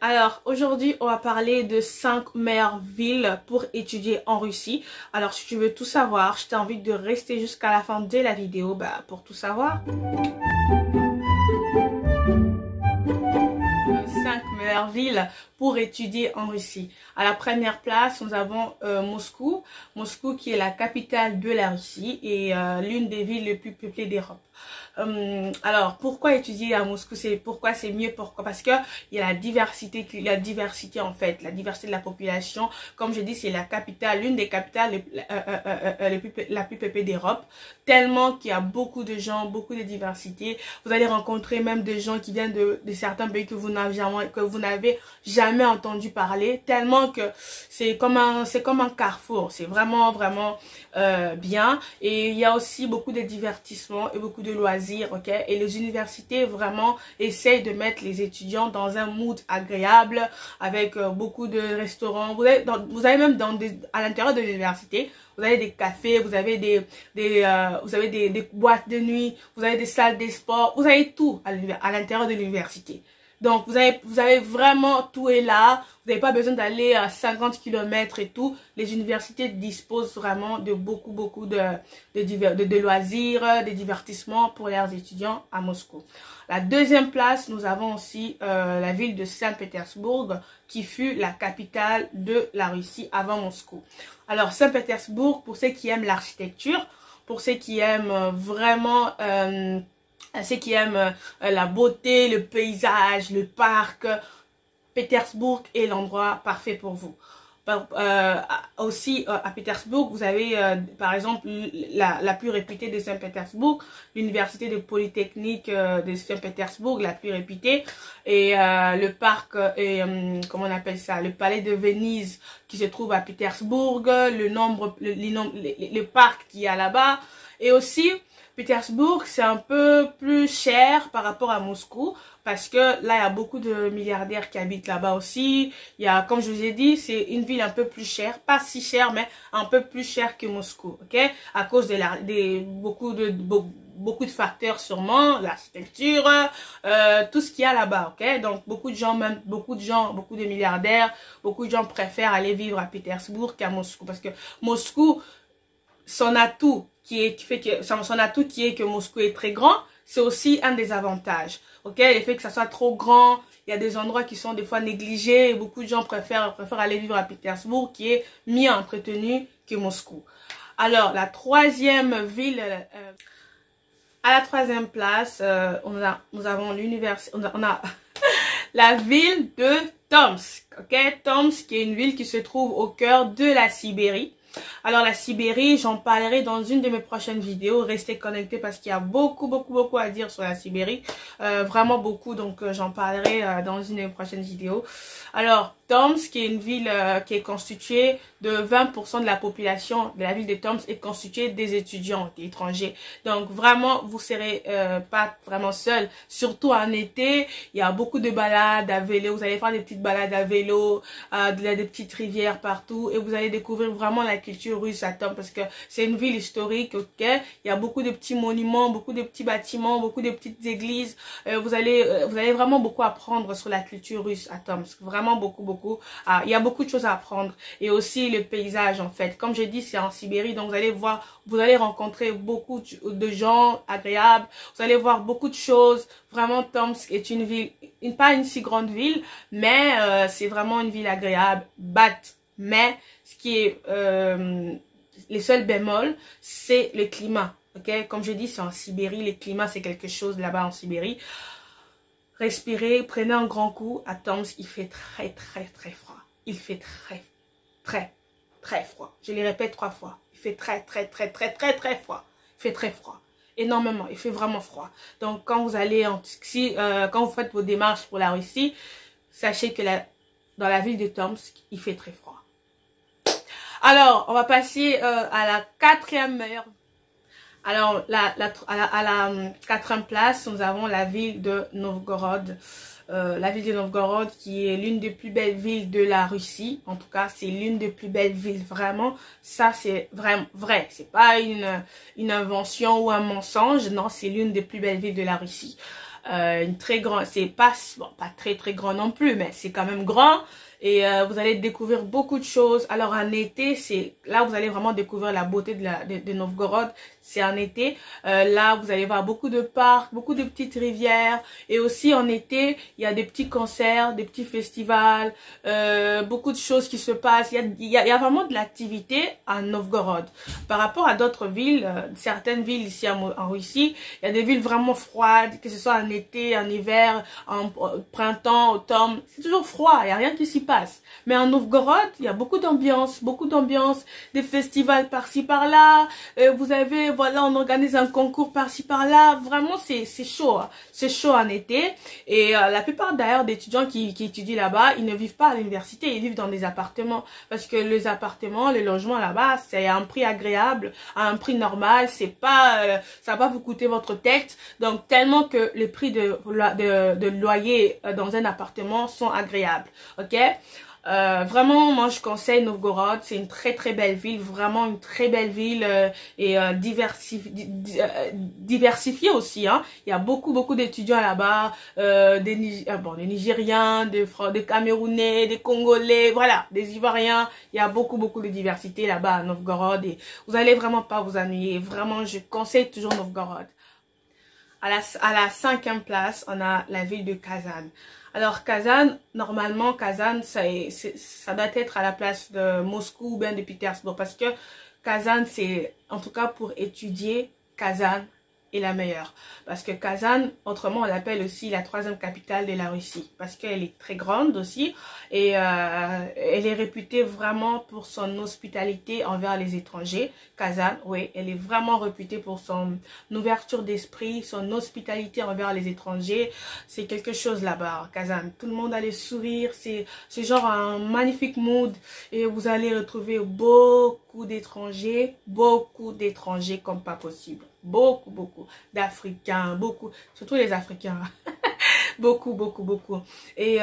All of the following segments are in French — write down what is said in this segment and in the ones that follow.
Alors aujourd'hui on va parler de 5 meilleures villes pour étudier en Russie. Alors si tu veux tout savoir, je t'invite de rester jusqu'à la fin de la vidéo pour tout savoir. 5 meilleures villes pour étudier en Russie. À la première place, nous avons Moscou. Moscou qui est la capitale de la Russie et l'une des villes les plus peuplées d'Europe. Alors, pourquoi étudier à Moscou? Pourquoi c'est mieux? Pourquoi? Parce que il y a la diversité en fait, la diversité de la population. Comme je dis, c'est la capitale, l'une des capitales la plus peuplée d'Europe. Tellement qu'il y a beaucoup de gens, beaucoup de diversité. Vous allez rencontrer même des gens qui viennent de certains pays que vous n'avez jamais entendu parler. Tellement que c'est comme un carrefour. C'est vraiment bien. Et il y a aussi beaucoup de divertissements et beaucoup de loisirs. Ok, et les universités vraiment essayent de mettre les étudiants dans un mood agréable avec beaucoup de restaurants. Vous avez même à l'intérieur de l'université, vous avez des cafés, vous avez des boîtes de nuit, vous avez des salles de sport, vous avez tout à l'intérieur de l'université. Donc, vous avez vraiment tout est là. Vous n'avez pas besoin d'aller à 50 km et tout. Les universités disposent vraiment de beaucoup de loisirs, de divertissements pour leurs étudiants à Moscou. La deuxième place, nous avons aussi la ville de Saint-Pétersbourg, qui fut la capitale de la Russie avant Moscou. Alors, Saint-Pétersbourg, pour ceux qui aiment l'architecture, pour ceux qui aiment vraiment... ceux qui aiment la beauté, le paysage, le parc, Pétersbourg est l'endroit parfait pour vous. Aussi à Pétersbourg, vous avez par exemple la plus réputée de Saint-Pétersbourg, l'université de Polytechnique de Saint-Pétersbourg, la plus réputée, et le parc, comment on appelle ça, le palais de Venise qui se trouve à Pétersbourg, le parc qui y a là-bas, et aussi Pétersbourg, c'est un peu plus cher par rapport à Moscou parce que là, il y a beaucoup de milliardaires qui habitent là-bas aussi. Il y a, comme je vous ai dit, c'est une ville un peu plus chère, pas si chère, mais un peu plus chère que Moscou, ok? À cause de beaucoup de facteurs sûrement, l'architecture, tout ce qu'il y a là-bas, ok? Donc beaucoup de milliardaires, beaucoup de gens préfèrent aller vivre à Pétersbourg qu'à Moscou parce que Moscou, son atout qui est que Moscou est très grand, c'est aussi un des avantages. Ok, le fait que ça soit trop grand, il y a des endroits qui sont des fois négligés et beaucoup de gens préfèrent aller vivre à Pétersbourg qui est mieux entretenu que Moscou. Alors, la troisième ville, à la troisième place, nous avons l'université, on a la ville de Tomsk. Ok, Tomsk qui est une ville qui se trouve au cœur de la Sibérie. Alors la Sibérie, j'en parlerai dans une de mes prochaines vidéos. Restez connectés parce qu'il y a beaucoup à dire sur la Sibérie. Vraiment beaucoup, donc j'en parlerai dans une de mes prochaines vidéos. Alors Tomsk, qui est une ville qui est constituée de 20% de la population de la ville de Tomsk est constituée des étudiants étrangers. Donc vraiment, vous serez pas vraiment seul. Surtout en été, il y a beaucoup de balades à vélo. Vous allez faire des petites balades à vélo, des petites rivières partout. Et vous allez découvrir vraiment la culture russe à Tomsk parce que c'est une ville historique, ok? Il y a beaucoup de petits monuments, beaucoup de petits bâtiments, beaucoup de petites églises. Vous allez vraiment beaucoup apprendre sur la culture russe à Tomsk. Vraiment beaucoup. Il y a beaucoup de choses à apprendre. Et aussi le paysage en fait. Comme je dis, c'est en Sibérie, donc vous allez rencontrer beaucoup de gens agréables. Vous allez voir beaucoup de choses. Vraiment, Tomsk est une ville, pas une si grande ville, mais c'est vraiment une ville agréable. Mais ce qui est les seuls bémols, c'est le climat. Ok, comme je dis, c'est en Sibérie. Le climat, c'est quelque chose là-bas en Sibérie. Respirez, prenez un grand coup. À Tomsk, il fait très froid. Il fait très froid. Je le répète 3 fois. Il fait très froid. Il fait très froid. Énormément. Il fait vraiment froid. Donc, quand vous allez quand vous faites vos démarches pour la Russie, sachez que dans la ville de Tomsk, il fait très froid. Alors, on va passer à la quatrième meilleure. Alors, à la quatrième place, nous avons la ville de Novgorod. La ville de Novgorod qui est l'une des plus belles villes de la Russie. En tout cas, c'est l'une des plus belles villes, vraiment. Ça, c'est vraiment vrai. C'est pas une invention ou un mensonge. Non, c'est l'une des plus belles villes de la Russie. une très grande, c'est pas, bon, pas très très grand non plus, mais c'est quand même grand. Et vous allez découvrir beaucoup de choses. Alors en été, c'est là vous allez vraiment découvrir la beauté de Novgorod. C'est en été. Là, vous allez voir beaucoup de parcs, beaucoup de petites rivières. Et aussi en été, il y a des petits concerts, des petits festivals, beaucoup de choses qui se passent. Il y a vraiment de l'activité à Novgorod. Par rapport à d'autres villes, certaines villes ici en Russie, il y a des villes vraiment froides, que ce soit en été, en hiver, en printemps, automne. C'est toujours froid, il n'y a rien qui s'y passe. Mais en Novgorod, il y a beaucoup d'ambiance, des festivals par-ci par-là. Vous avez, voilà, on organise un concours par-ci par-là. Vraiment, c'est chaud. Hein. C'est chaud en été. Et la plupart d'ailleurs d'étudiants qui étudient là-bas, ils ne vivent pas à l'université, ils vivent dans des appartements. Parce que les appartements, les logements là-bas, c'est à un prix agréable, à un prix normal. C'est pas, ça va pas vous coûter votre tête. Donc, tellement que les prix de loyer dans un appartement sont agréables. Ok? Vraiment, moi je conseille Novgorod, c'est une très très belle ville, vraiment une très belle ville et diversifiée aussi. Hein. Il y a beaucoup d'étudiants là-bas, des Nigériens, des Camerounais, des Congolais, voilà, des Ivoiriens. Il y a beaucoup de diversité là-bas à Novgorod et vous allez vraiment pas vous ennuyer. Vraiment, je conseille toujours Novgorod. À la 5e place, on a la ville de Kazan. Alors Kazan, normalement Kazan, ça doit être à la place de Moscou ou bien de Pétersbourg parce que Kazan, c'est en tout cas pour étudier, Kazan est la meilleure. Parce que Kazan, autrement on l'appelle aussi la 3e capitale de la Russie. Parce qu'elle est très grande aussi et elle est réputée vraiment pour son hospitalité envers les étrangers. Kazan, oui, elle est vraiment réputée pour son ouverture d'esprit, son hospitalité envers les étrangers. C'est quelque chose là-bas, Kazan. Tout le monde a les sourires, c'est genre un magnifique mood et vous allez retrouver beaucoup d'étrangers comme pas possible. Beaucoup d'Africains, surtout les Africains. beaucoup. Et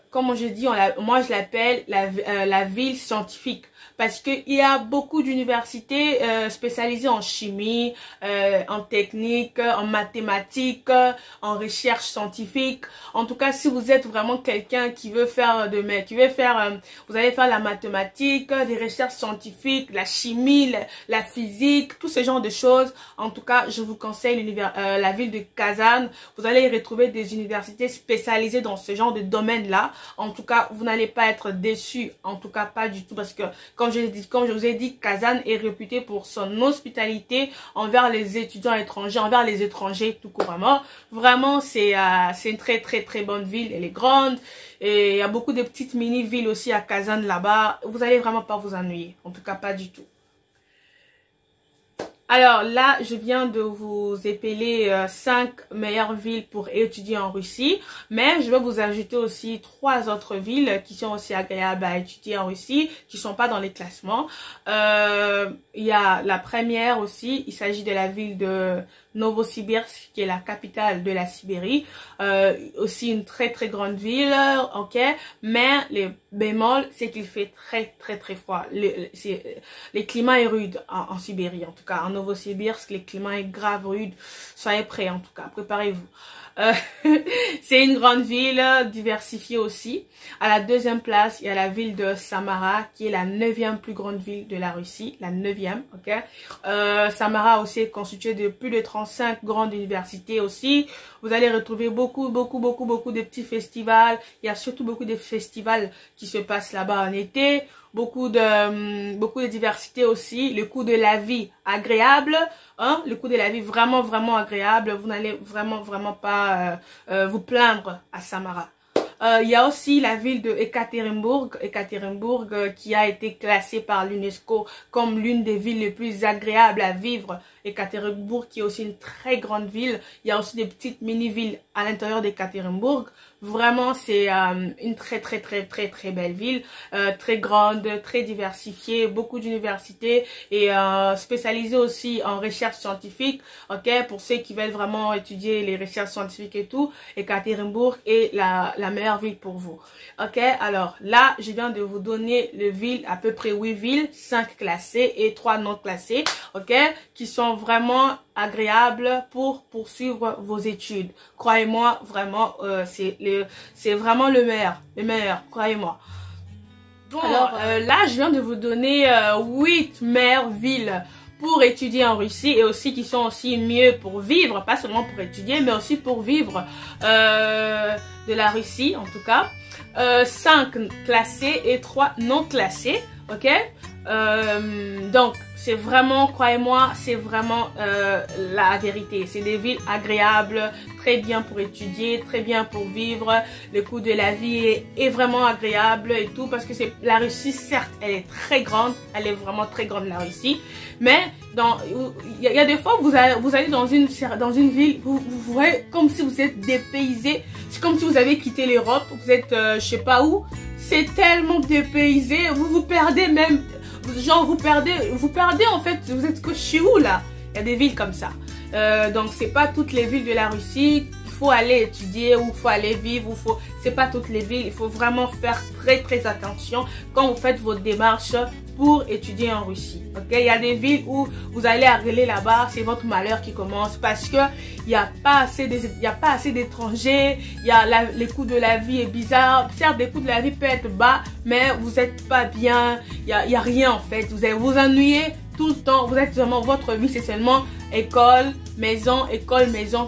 comme je dis, moi je l'appelle la ville scientifique. Parce qu'il y a beaucoup d'universités spécialisées en chimie, en technique, en mathématiques, en recherche scientifique. En tout cas, si vous êtes vraiment quelqu'un qui veut faire vous allez faire la mathématique, des recherches scientifiques, la chimie, la physique, tout ce genre de choses. En tout cas, je vous conseille la ville de Kazan. Vous allez y retrouver des universités spécialisées dans ce genre de domaine-là. En tout cas, vous n'allez pas être déçus. En tout cas, pas du tout parce que comme je vous ai dit, Kazan est réputé pour son hospitalité envers les étudiants étrangers, envers les étrangers tout couramment. Vraiment, c'est une très bonne ville. Elle est grande et il y a beaucoup de petites mini-villes aussi à Kazan là-bas. Vous allez vraiment pas vous ennuyer. En tout cas, pas du tout. Alors là, je viens de vous épeler 5 meilleures villes pour étudier en Russie. Mais je vais vous ajouter aussi 3 autres villes qui sont aussi agréables à étudier en Russie, qui ne sont pas dans les classements. Il y a la première aussi, il s'agit de la ville de Novosibirsk, qui est la capitale de la Sibérie. Aussi une très grande ville, ok. Mais le bémol, c'est qu'il fait très froid. Le climat est rude en Sibérie, en tout cas. En Novosibirsk, le climat est grave rude. Soyez prêts, en tout cas. Préparez-vous. C'est une grande ville diversifiée aussi. À la 2e place, il y a la ville de Samara qui est la 9e plus grande ville de la Russie, la 9e, ok. Samara aussi est constituée de plus de 35 grandes universités aussi. Vous allez retrouver beaucoup de petits festivals. Il y a surtout beaucoup de festivals qui se passent là-bas en été. Beaucoup de diversité aussi, le coût de la vie agréable, hein, le coût de la vie vraiment agréable, vous n'allez vraiment pas vous plaindre à Samara. Il y a aussi la ville de Ekaterinbourg, qui a été classée par l'UNESCO comme l'une des villes les plus agréables à vivre. Ekaterinbourg qui est aussi une très grande ville. Il y a aussi des petites mini-villes à l'intérieur d'Ekaterinbourg. Vraiment, c'est une très belle ville, très grande, très diversifiée, beaucoup d'universités et spécialisée aussi en recherche scientifique. Ok, pour ceux qui veulent vraiment étudier les recherches scientifiques et tout, Ekaterinbourg est la meilleure ville pour vous. Ok, alors là, je viens de vous donner les villes, à peu près 8 villes, 5 classées et 3 non classées, ok, qui sont vraiment, vraiment agréable pour poursuivre vos études. Croyez-moi, vraiment, c'est vraiment le meilleur, croyez-moi. Bon, alors là, je viens de vous donner 8 meilleures villes pour étudier en Russie et aussi qui sont aussi mieux pour vivre, pas seulement pour étudier, mais aussi pour vivre de la Russie, en tout cas. 5 classés et 3 non classés, ok? Donc, c'est vraiment, croyez-moi, c'est vraiment la vérité. C'est des villes agréables, très bien pour étudier, très bien pour vivre. Le coût de la vie est vraiment agréable et tout, parce que c'est la Russie, certes, elle est très grande, elle est vraiment très grande, la Russie. Mais il y a des fois, vous allez dans une ville, vous voyez comme si vous êtes dépaysé. C'est comme si vous avez quitté l'Europe, vous êtes, je sais pas où. C'est tellement dépaysé, vous vous perdez même. Genre vous perdez en fait, vous êtes que chez où là? Il y a des villes comme ça. Donc c'est pas toutes les villes de la Russie qu'il faut aller étudier ou faut aller vivre ou c'est pas toutes les villes. Il faut vraiment faire très attention quand vous faites votre démarche pour étudier en Russie. Ok, il y a des villes où vous allez arriver là-bas, c'est votre malheur qui commence parce que il y a pas assez d'étrangers. Les coûts de la vie est bizarre. Certes, les coûts de la vie peuvent être bas, mais vous êtes pas bien. Il y a rien en fait. Vous allez vous ennuyer tout le temps. Vous êtes vraiment, votre vie c'est seulement école, maison,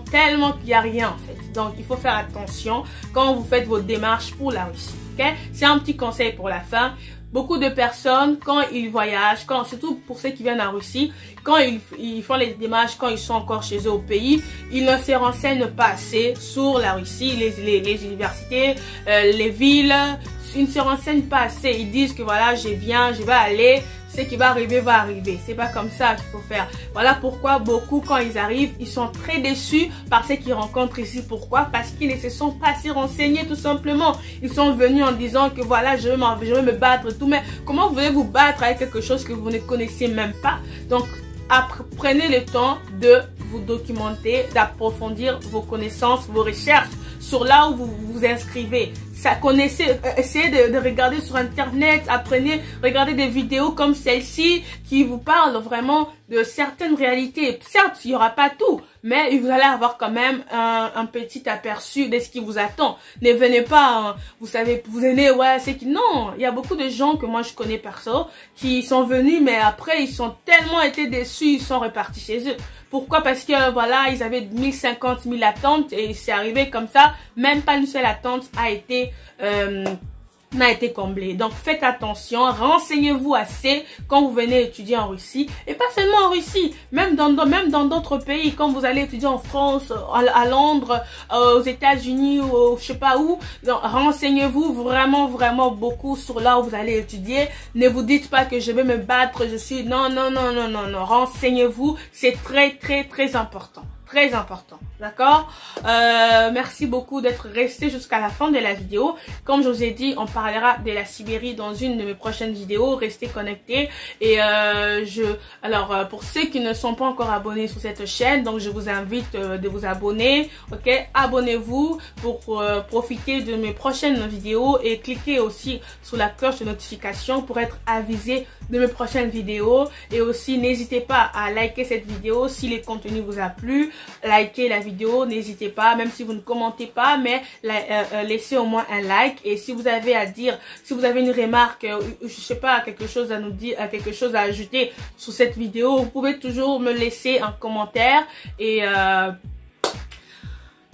tellement qu'il y a rien en fait. Donc il faut faire attention quand vous faites votre démarche pour la Russie. Ok, c'est un petit conseil pour la fin. Beaucoup de personnes, quand ils voyagent, surtout pour ceux qui viennent en Russie, quand ils font les démarches, quand ils sont encore chez eux au pays, ils ne se renseignent pas assez sur la Russie, les universités, les villes. Ils ne se renseignent pas assez. Ils disent que voilà, je vais aller. Ce qui va arriver. C'est pas comme ça qu'il faut faire. Voilà pourquoi beaucoup, quand ils arrivent, ils sont très déçus par ce qu'ils rencontrent ici. Pourquoi? Parce qu'ils ne se sont pas assez renseignés, tout simplement. Ils sont venus en disant que voilà, je vais me battre et tout. Mais comment vous voulez vous battre avec quelque chose que vous ne connaissez même pas? Donc, prenez le temps de vous documenter, d'approfondir vos connaissances, vos recherches sur là où vous vous inscrivez. Essayez de regarder sur internet, regardez des vidéos comme celle-ci qui vous parlent vraiment de certaines réalités. Certes, il n'y aura pas tout, mais vous allez avoir quand même un petit aperçu de ce qui vous attend. Ne venez pas, vous venez, ouais, c'est que non, il y a beaucoup de gens que moi je connais perso qui sont venus, mais après ils sont tellement été déçus, ils sont repartis chez eux. Pourquoi? Parce que voilà, ils avaient 1050 000 attentes et c'est arrivé comme ça. Même pas une seule attente n'a été comblée. Donc faites attention, renseignez-vous assez quand vous venez étudier en Russie. Et pas seulement en Russie, même dans d'autres pays. Quand vous allez étudier en France, à Londres, aux États-Unis ou je sais pas où. Renseignez-vous vraiment beaucoup sur là où vous allez étudier. Ne vous dites pas que je vais me battre, non. Renseignez-vous, c'est très important. Très important, d'accord? Merci beaucoup d'être resté jusqu'à la fin de la vidéo. Comme je vous ai dit, on parlera de la Sibérie dans une de mes prochaines vidéos. Restez connectés. Et alors, pour ceux qui ne sont pas encore abonnés sur cette chaîne, donc je vous invite de vous abonner. Ok, abonnez-vous pour profiter de mes prochaines vidéos et cliquez aussi sur la cloche de notification pour être avisé de mes prochaines vidéos. Et aussi, n'hésitez pas à liker cette vidéo si le contenu vous a plu. Likez la vidéo, n'hésitez pas, même si vous ne commentez pas, mais laissez au moins un like. Et si vous avez à dire, si vous avez une remarque, je sais pas, quelque chose à nous dire, quelque chose à ajouter sur cette vidéo, vous pouvez toujours me laisser un commentaire et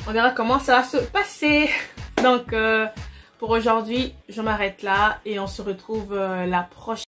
on verra comment ça va se passer. Donc pour aujourd'hui, je m'arrête là et on se retrouve la prochaine.